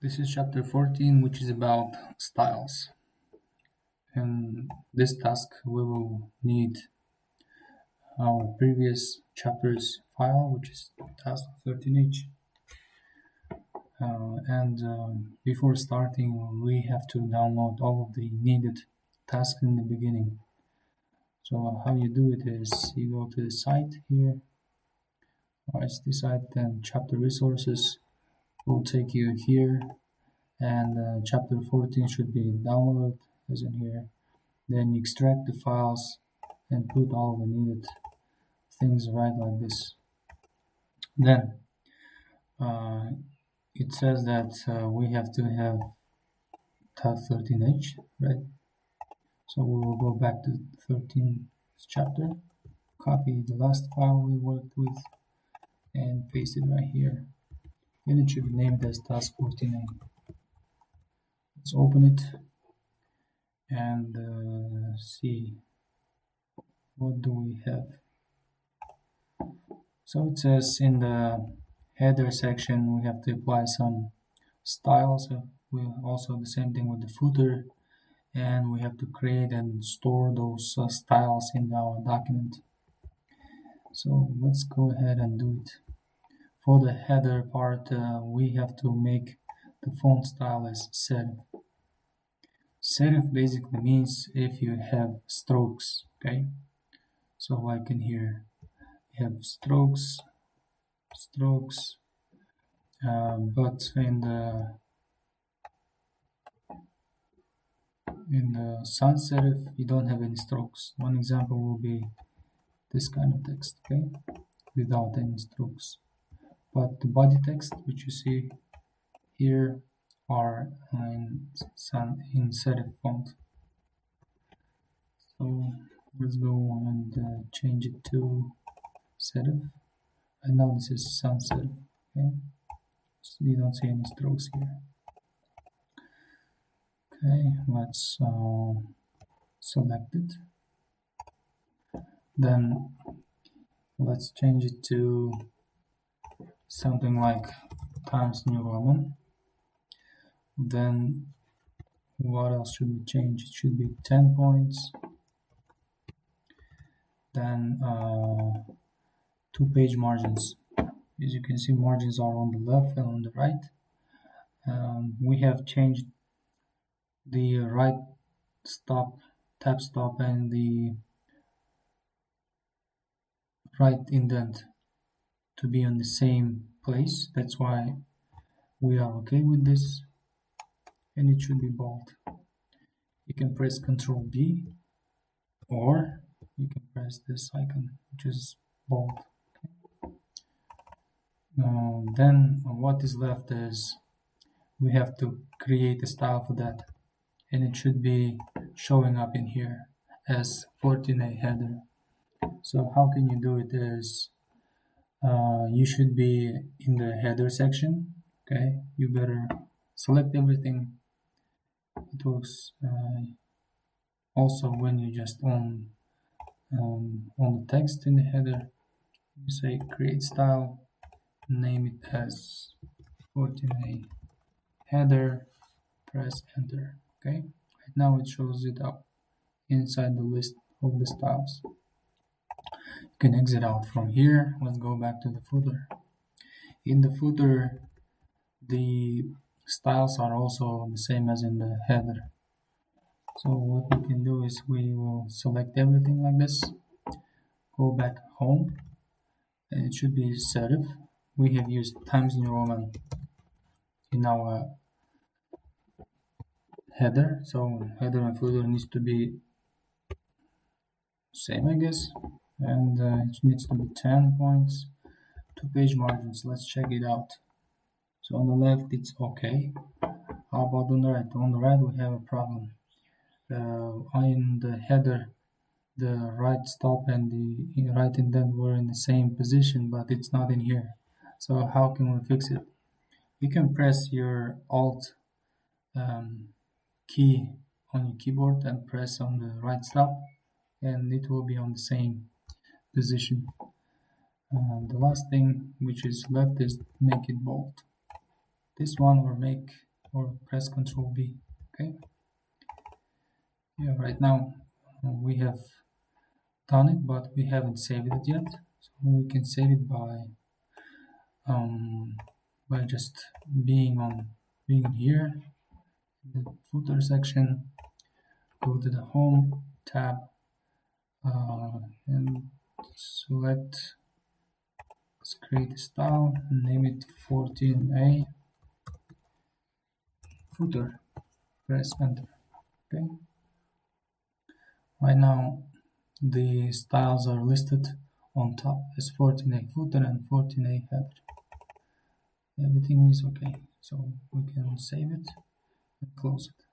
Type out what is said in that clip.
This is chapter 14, which is about styles. In this task, we will need our previous chapter's file, which is task14a. Before starting, we have to download all of the needed tasks in the beginning. So how you do it is you go to the site here, or it's the site, then chapter resources will take you here, and chapter 14 should be downloaded as in here. Then you extract the files and put all the needed things right like this. Then it says that we have to have task13h, right? So we will go back to 13th chapter, copy the last file we worked with, and paste it right here. And it should be named as task14a. Let's open it and see what do we have. So it says in the header section we have to apply some styles. We also the same thing with the footer, and we have to create and store those styles in our document. So let's go ahead and do it. For the header part, we have to make the font style as serif. Serif basically means if you have strokes, okay? So like in here, you have strokes, but in the sans serif you don't have any strokes. One example will be this kind of text, okay, without any strokes. But the body text, which you see here, are in serif font. So let's go and change it to serif. And now this is sans serif, okay? So you don't see any strokes here. Okay, let's select it. Then let's change it to something like Times New Roman. Then what else should we change? It should be 10 points. Then 2-page margins. As you can see, margins are on the left and on the right. We have changed the right stop, tab stop, and the right indent to be on the same place. That's why we are okay with this, and it should be bold. You can press Ctrl B, or you can press this icon, which is bold. Then what is left is we have to create a style for that, and it should be showing up in here as 14a header. So how can you do it is you should be in the header section, okay? You better select everything. It works also when you just on the text in the header. You say create style, name it as 14a header, press enter. Okay, right now it shows it up inside the list of the styles. You can exit out from here. Let's go back to the footer. In the footer, the styles are also the same as in the header. So what we can do is we will select everything like this, go back home, and it should be serif. We have used Times New Roman in our header, so header and footer needs to be same, I guess, and it needs to be 10 points. 2-page margins, let's check it out. So on the left it's okay. How about on the right? On the right we have a problem. In the header, the right stop and the right indent were in the same position, but it's not in here. So how can we fix it? You can press your Alt key on your keyboard and press on the right stop, and it will be on the same position. The last thing which is left is make it bold. This one, or make or press Ctrl B. Okay. Yeah, right now we have done it, but we haven't saved it yet. So we can save it by just being in here, the footer section, go to the home tab, and select, let's create a style, name it 14a footer, press enter. Okay. Right now the styles are listed on top as 14a footer and 14a header. Everything is okay, so we can save it and close it.